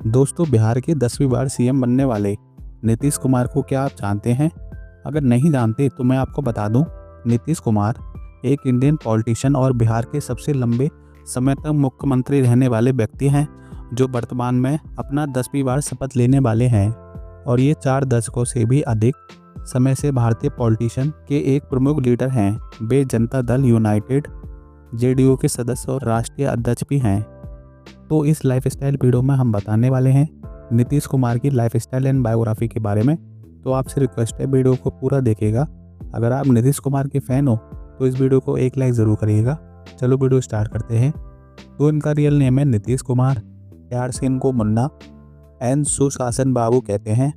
दोस्तों, बिहार के 10वीं बार सीएम बनने वाले नीतीश कुमार को क्या आप जानते हैं? अगर नहीं जानते तो मैं आपको बता दूं। नीतीश कुमार एक इंडियन पॉलिटिशियन और बिहार के सबसे लंबे समय तक मुख्यमंत्री रहने वाले व्यक्ति हैं, जो वर्तमान में अपना 10वीं बार शपथ लेने वाले हैं और ये 4 दशकों से भी अधिक समय से भारतीय पॉलिटिशियन के एक प्रमुख लीडर हैं। वे जनता दल यूनाइटेड जेडीयू के सदस्य और राष्ट्रीय अध्यक्ष भी हैं। तो इस लाइफस्टाइल वीडियो में हम बताने वाले हैं नीतीश कुमार की लाइफस्टाइल एंड बायोग्राफी के बारे में। तो आपसे रिक्वेस्ट है, वीडियो को पूरा देखिएगा। अगर आप नीतीश कुमार के फैन हो तो इस वीडियो को एक लाइक ज़रूर करिएगा। चलो वीडियो स्टार्ट करते हैं। तो इनका रियल नेम है नीतीश कुमार, प्यार से इनको मुन्ना एंड सुशासन बाबू कहते हैं।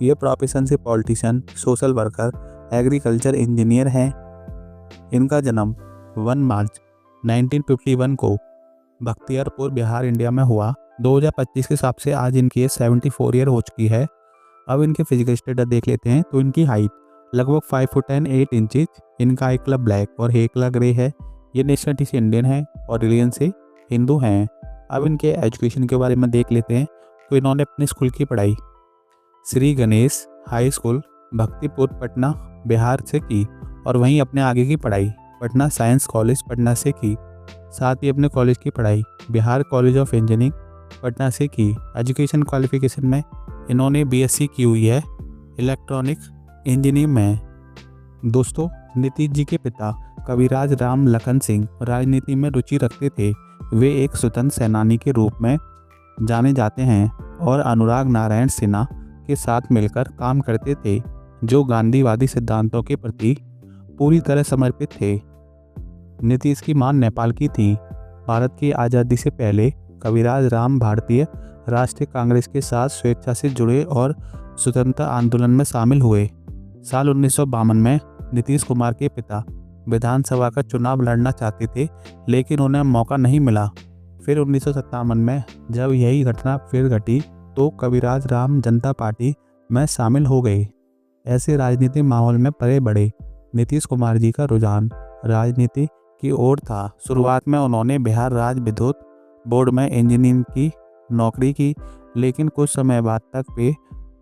ये प्रोफेशन से politician, social worker, agriculture engineer हैं। इनका जन्म 1 मार्च 1951 को बख्तियारपुर, बिहार, इंडिया में हुआ। 2025 के हिसाब से आज इनकी एज 74 ईयर हो चुकी है। अब इनके फिजिकल स्टेटस देख लेते हैं। तो इनकी हाइट लगभग 5 फुट 8 इंचज। इनका आई कलर ब्लैक और हेयर कलर ग्रे है। ये नेशनलिटी से इंडियन है और रिलीजन से हिंदू हैं। अब इनके एजुकेशन के बारे में देख लेते हैं। तो इन्होंने अपने स्कूल की पढ़ाई श्री गणेश हाई स्कूल भक्तिपुर, पटना, बिहार से की और वहीं अपने आगे की पढ़ाई पटना साइंस कॉलेज, पटना से की। साथ ही अपने कॉलेज की पढ़ाई Bihar college of engineering, Patna से की। एजुकेशन क्वालिफिकेशन में इन्होंने बीएससी की हुई है इलेक्ट्रॉनिक इंजीनियरिंग में। दोस्तों, नीतीश जी के पिता कविराज राम लखन सिंह राजनीति में रुचि रखते थे। वे एक स्वतंत्र सेनानी के रूप में जाने जाते हैं और अनुराग नारायण सिन्हा के साथ मिलकर काम करते थे, जो गांधीवादी सिद्धांतों के प्रति पूरी तरह समर्पित थे। नीतीश की मां नेपाल की थी। भारत की आज़ादी से पहले कविराज राम भारतीय राष्ट्रीय कांग्रेस के साथ स्वेच्छा से जुड़े और स्वतंत्रता आंदोलन में शामिल हुए। साल 1952 में नीतीश कुमार के पिता विधानसभा का चुनाव लड़ना चाहते थे, लेकिन उन्हें मौका नहीं मिला। फिर 1957 में जब यही घटना फिर घटी तो कविराज राम जनता पार्टी में शामिल हो गए। ऐसे राजनीतिक माहौल में पले बढ़े नीतीश कुमार जी का रुझान राजनीति की ओर था। शुरुआत में उन्होंने बिहार राज्य विद्युत बोर्ड में इंजीनियरिंग की नौकरी की, लेकिन कुछ समय बाद तक वे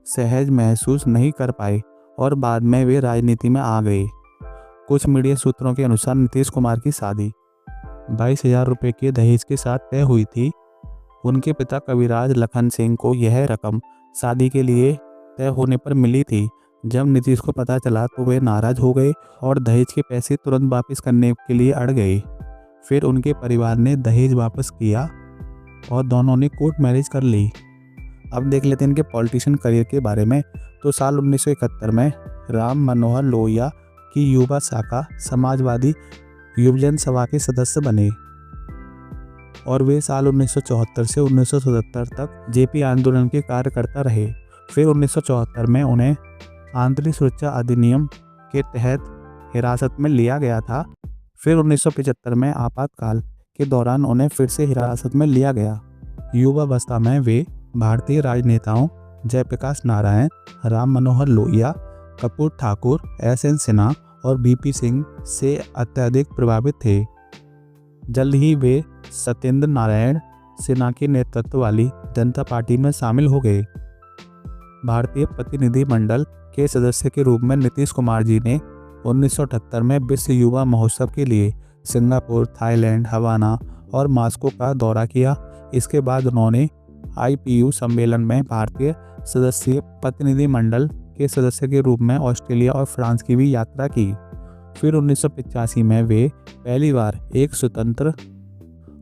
सहज महसूस नहीं कर पाए और बाद में वे राजनीति में आ गए। कुछ मीडिया सूत्रों के अनुसार नीतीश कुमार की शादी 22,000 रुपये के दहेज के साथ तय हुई थी। उनके पिता कविराज लखन सिंह को यह रकम शादी के लिए तय होने पर मिली थी। जब नीतीश को पता चला तो वे नाराज हो गए और दहेज के पैसे तुरंत वापस करने के लिए अड़ गए। फिर उनके परिवार ने दहेज वापस किया और दोनों ने कोर्ट मैरिज कर ली। अब देख लेते हैं इनके पॉलिटिशियन करियर के बारे में। तो साल 1971 में राम मनोहर लोहिया की युवा शाखा समाजवादी युवजन सभा के सदस्य बने और वे साल 1974 से 1977 तक जेपी आंदोलन के कार्यकर्ता रहे। फिर 1974 में उन्हें आंतरिक सुरक्षा अधिनियम के तहत हिरासत में लिया गया था। फिर 1975 में आपातकाल के दौरान उन्हें फिर से हिरासत में लिया गया। युवावस्था में वे भारतीय राजनेताओं जयप्रकाश नारायण, राम मनोहर लोहिया, कपूर ठाकुर, एसएन सिन्हा और बीपी सिंह से अत्यधिक प्रभावित थे। जल्द ही वे सत्येंद्र नारायण सिन्हा के नेतृत्व वाली जनता पार्टी में शामिल हो गए। भारतीय प्रतिनिधिमंडल के सदस्य के रूप में नीतीश कुमार जी ने 1978 में विश्व युवा महोत्सव के लिए सिंगापुर, थाईलैंड, हवाना और मॉस्को का दौरा किया। इसके बाद उन्होंने आईपीयू सम्मेलन में भारतीय सदस्य प्रतिनिधिमंडल के सदस्य के रूप में ऑस्ट्रेलिया और फ्रांस की भी यात्रा की। फिर 1985 में वे पहली बार एक स्वतंत्र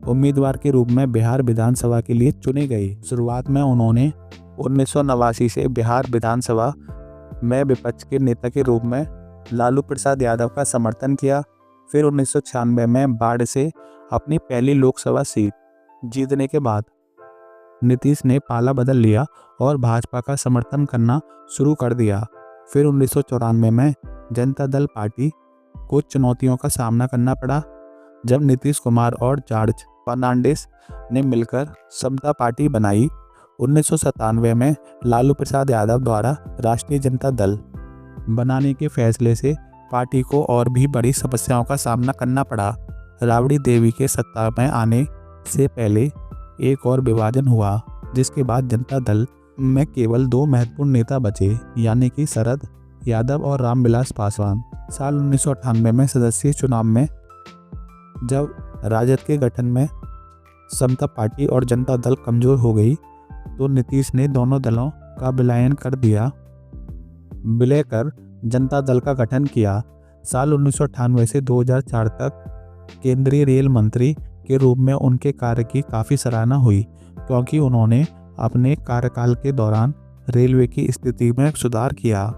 उम्मीदवार के रूप में बिहार विधानसभा के लिए चुने गए। शुरुआत में उन्होंने 1989 से बिहार विधानसभा में विपक्ष के नेता के रूप में लालू प्रसाद यादव का समर्थन किया। फिर 1996 में बाढ़ से अपनी पहली लोकसभा सीट जीतने के बाद नीतीश ने पाला बदल लिया और भाजपा का समर्थन करना शुरू कर दिया। फिर 1994 में जनता दल पार्टी को चुनौतियों का सामना करना पड़ा, जब नीतीश कुमार और जॉर्ज फर्नांडिस ने मिलकर समता पार्टी बनाई। 1997 में लालू प्रसाद यादव द्वारा राष्ट्रीय जनता दल बनाने के फैसले से पार्टी को और भी बड़ी समस्याओं का सामना करना पड़ा। राबड़ी देवी के सत्ता में आने से पहले एक और विभाजन हुआ जिसके बाद जनता दल में केवल 2 महत्वपूर्ण नेता बचे, यानी कि शरद यादव और रामविलास पासवान। साल 1998 में सदस्यीय चुनाव में जब राजद के गठन में समता पार्टी और जनता दल कमजोर हो गई तो नीतीश ने दोनों दलों का विलयन कर दिया, विलय कर जनता दल का गठन किया। साल 1998 से 2004 तक केंद्रीय रेल मंत्री के रूप में उनके कार्य की काफ़ी सराहना हुई, क्योंकि उन्होंने अपने कार्यकाल के दौरान रेलवे की स्थिति में सुधार किया।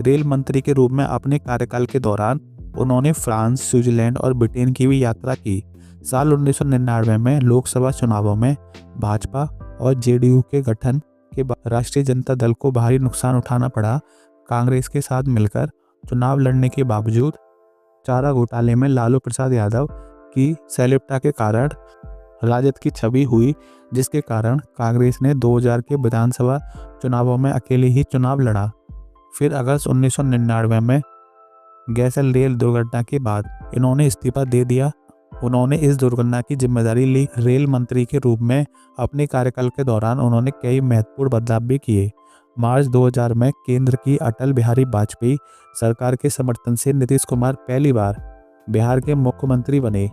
रेल मंत्री के रूप में अपने कार्यकाल के दौरान उन्होंने फ्रांस, स्विट्जरलैंड और ब्रिटेन की भी यात्रा की। साल 1999 में लोकसभा चुनावों में भाजपा और जेडीयू के गठन के बाद राष्ट्रीय जनता दल को भारी नुकसान उठाना पड़ा। कांग्रेस के साथ मिलकर चुनाव लड़ने के बावजूद चारा घोटाले में लालू प्रसाद यादव की संलिप्तता के कारण राजद की छवि हुई, जिसके कारण कांग्रेस ने 2000 के विधानसभा चुनावों में अकेले ही चुनाव लड़ा। फिर अगस्त 1999 में गैसल रेल दुर्घटना के बाद इन्होंने इस्तीफा दे दिया। उन्होंने इस दुर्घटना की जिम्मेदारी ली। रेल मंत्री के रूप में अपने कार्यकाल के दौरान उन्होंने कई महत्वपूर्ण बदलाव भी किए। मार्च 2000 में केंद्र की अटल बिहारी वाजपेयी सरकार के समर्थन से नीतीश कुमार पहली बार बिहार के मुख्यमंत्री बने।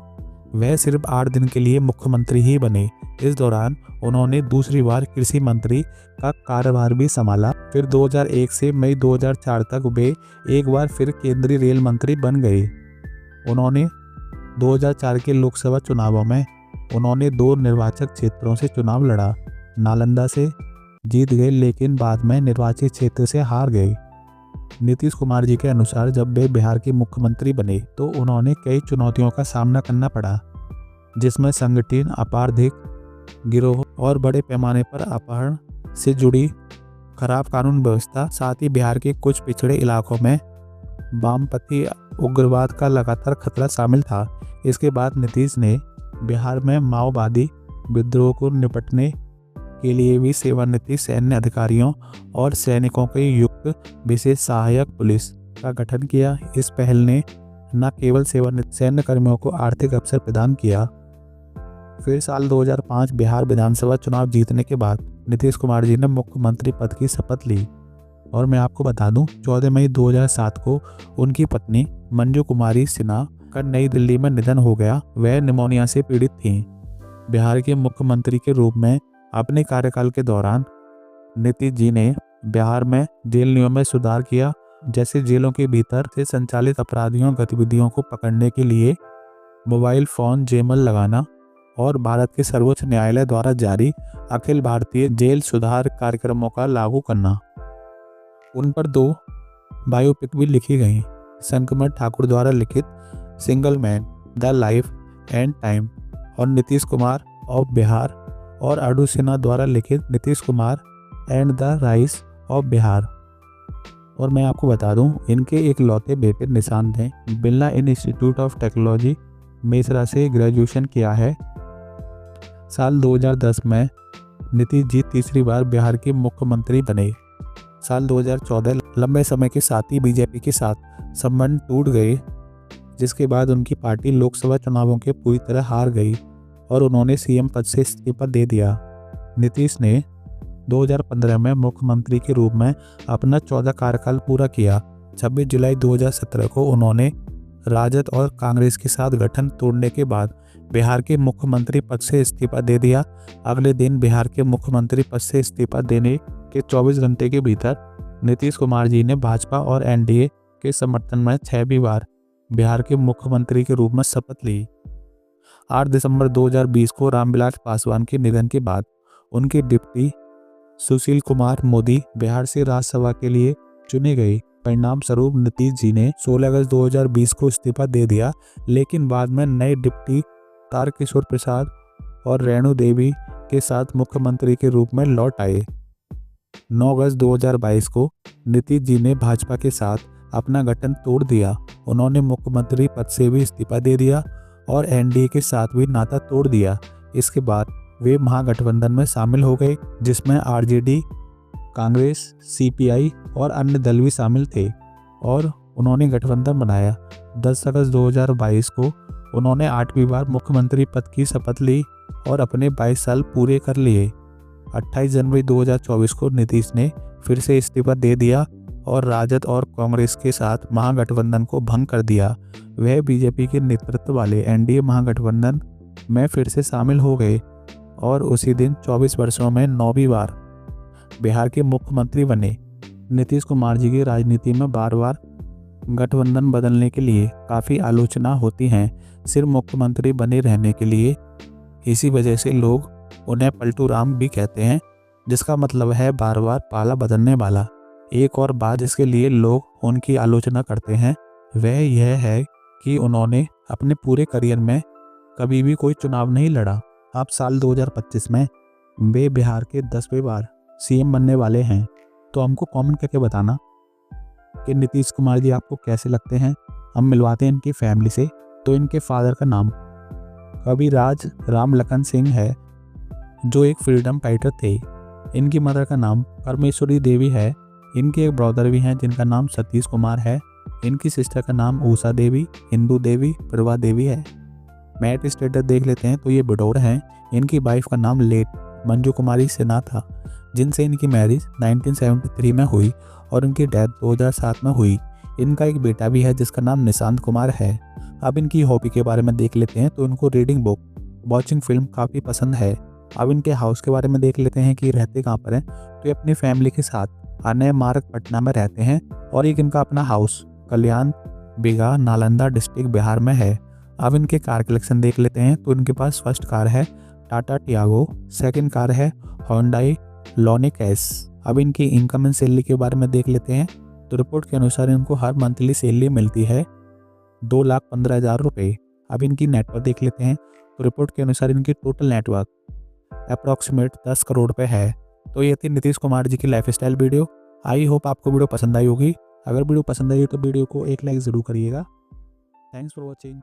वह सिर्फ 8 दिन के लिए मुख्यमंत्री ही बने। इस दौरान उन्होंने दूसरी बार कृषि मंत्री का कार्यभार भी संभाला। फिर 2001 से मई 2004 तक वे एक बार फिर केंद्रीय रेल मंत्री बन गए। उन्होंने 2004 के लोकसभा चुनावों में उन्होंने 2 निर्वाचक क्षेत्रों से चुनाव लड़ा। नालंदा से जीत गए, लेकिन बाद में निर्वाचित क्षेत्र से हार गए। नीतीश कुमार जी के अनुसार जब वे बिहार के मुख्यमंत्री बने तो उन्होंने कई चुनौतियों का सामना करना पड़ा, जिसमें संगठित आपराधिक गिरोह और बड़े पैमाने पर अपहरण से जुड़ी खराब कानून व्यवस्था, साथ ही बिहार के कुछ पिछड़े इलाकों में वामपंथी उग्रवाद का लगातार खतरा शामिल था। इसके बाद नीतीश ने बिहार में माओवादी विद्रोह को निपटने के लिए भी सेवानिवृत्त सैन्य अधिकारियों और सैनिकों के युक्त विशेष सहायक पुलिस का गठन किया। इस पहल ने न केवल सेवानिवृत्त सैन्य कर्मियों को आर्थिक अवसर प्रदान किया। फिर साल 2005 बिहार विधानसभा चुनाव जीतने के बाद नीतीश कुमार जी ने मुख्यमंत्री पद की शपथ ली। और मैं आपको बता दूं, 14 मई 2007 को उनकी पत्नी मंजू कुमारी सिन्हा का नई दिल्ली में निधन हो गया। वह निमोनिया से पीड़ित थीं। बिहार के मुख्यमंत्री के रूप में अपने कार्यकाल के दौरान नीतीश जी ने बिहार में जेल नियमों में सुधार किया, जैसे जेलों के भीतर से संचालित अपराधियों गतिविधियों को पकड़ने के लिए मोबाइल फ़ोन जैमर लगाना और भारत के सर्वोच्च न्यायालय द्वारा जारी अखिल भारतीय जेल सुधार कार्यक्रमों का लागू करना। उन पर 2 बायोपिक भी लिखी गई। शंकर ठाकुर द्वारा लिखित single man the life and time और नीतीश कुमार ऑफ बिहार और अडू सिन्हा द्वारा लिखित Nitish Kumar and the rise of Bihar. और मैं आपको बता दूं, इनके एक लौते बेटे निशांत ने Birla institute of technology Mesra से ग्रेजुएशन किया है। साल 2010 में नीतीश जी तीसरी बार बिहार के मुख्यमंत्री बने। साल 2014 लंबे समय के साथ ही बीजेपी के साथ संबंध टूट गए, जिसके बाद उनकी पार्टी लोकसभा चुनावों के पूरी तरह हार गई और उन्होंने सीएम पद से इस्तीफा दे दिया। नीतीश ने 2015 में मुख्यमंत्री के रूप में अपना 14 कार्यकाल पूरा किया। 26 जुलाई 2017 को उन्होंने राजद और कांग्रेस के साथ गठन तोड़ने के बाद बिहार के मुख्यमंत्री पद से इस्तीफा दे दिया। अगले दिन बिहार के मुख्यमंत्री पद से इस्तीफा देने के 24 घंटे के भीतर नीतीश कुमार जी ने भाजपा और एनडीए के समर्थन में 6वीं बार बिहार के मुख्यमंत्री के रूप में शपथ ली। 8 दिसंबर 2020 को रामविलास पासवान के निधन के बाद उनके डिप्टी सुशील कुमार मोदी बिहार से राज्यसभा के लिए चुने गए। परिणाम स्वरूप नीतीश जी ने 16 अगस्त 2020 को इस्तीफा दे दिया, लेकिन बाद में नए डिप्टी तारकिशोर प्रसाद और रेणु देवी के साथ मुख्यमंत्री के रूप में लौट आए। 9 अगस्त 2022 को नीतीश जी ने भाजपा के साथ अपना गठन तोड़ दिया। उन्होंने मुख्यमंत्री पद से भी इस्तीफा दे दिया और एनडीए के साथ भी नाता तोड़ दिया। इसके बाद वे महागठबंधन में शामिल हो गए, जिसमें आरजेडी, कांग्रेस, सीपीआई और अन्य दल भी शामिल थे और उन्होंने गठबंधन बनाया। 10 अगस्त 2022 को उन्होंने 8वीं बार मुख्यमंत्री पद की शपथ ली और अपने 22 साल पूरे कर लिए। 28 जनवरी 2024 को नीतीश ने फिर से इस्तीफा दे दिया और राजद और कांग्रेस के साथ महागठबंधन को भंग कर दिया। वह बीजेपी के नेतृत्व वाले एनडीए महागठबंधन में फिर से शामिल हो गए और उसी दिन 24 वर्षों में 9वीं बार बिहार के मुख्यमंत्री बने। नीतीश कुमार जी की राजनीति में बार बार गठबंधन बदलने के लिए काफ़ी आलोचना होती हैं, सिर्फ मुख्यमंत्री बने रहने के लिए। इसी वजह से लोग उन्हें पलटू राम भी कहते हैं, जिसका मतलब है बार बार पाला बदलने वाला। एक और बात जिसके लिए लोग उनकी आलोचना करते हैं वह यह है कि उन्होंने अपने पूरे करियर में कभी भी कोई चुनाव नहीं लड़ा। आप साल 2025 में वे बिहार के 10वीं बार सीएम बनने वाले हैं, तो हमको कमेंट करके बताना कि नीतीश कुमार जी आपको कैसे लगते हैं। हम मिलवाते हैं इनकी फैमिली से। तो इनके फादर का नाम कविराज राम लखन सिंह है, जो एक फ्रीडम फाइटर थे। इनकी मदर का नाम परमेश्वरी देवी है। इनके एक ब्रदर भी हैं जिनका नाम सतीश कुमार है। इनकी सिस्टर का नाम उषा देवी, हिंदू देवी, प्रभा देवी है। मैरिज स्टेटस देख लेते हैं तो ये विडोर हैं। इनकी वाइफ का नाम लेट मंजू कुमारी सिन्हा था, जिनसे इनकी मैरिज 1973 में हुई और इनकी डेथ 2007 में हुई। इनका एक बेटा भी है जिसका नाम निशांत कुमार है। अब इनकी हॉबी के बारे में देख लेते हैं तो इनको रीडिंग बुक, वॉचिंग फिल्म काफ़ी पसंद है। अब इनके हाउस के बारे में देख लेते हैं कि रहते कहाँ पर हैं। तो ये अपनी फैमिली के साथ आनय मार्ग पटना में रहते हैं और एक इनका अपना हाउस कल्याण बिगा नालंदा डिस्ट्रिक्ट बिहार में है। अब इनके कार कलेक्शन देख लेते हैं तो इनके पास फर्स्ट कार है टाटा टियागो, सेकंड कार है होंडाई लॉनिक एस। अब इनकी इनकम एंड सैलरी के बारे में देख लेते हैं तो रिपोर्ट के अनुसार इनको हर मंथली सैलरी मिलती है 2,15,000 रुपये। अब इनकी नेटवर्क देख लेते हैं तो रिपोर्ट के अनुसार इनकी टोटल नेटवर्क अप्रॉक्सीमेट 10 करोड़ रुपये है। तो ये थी नीतीश कुमार जी की लाइफस्टाइल वीडियो। आई होप आपको वीडियो पसंद आई होगी। अगर वीडियो पसंद आई तो वीडियो को एक लाइक ज़रूर करिएगा। Thanks for watching.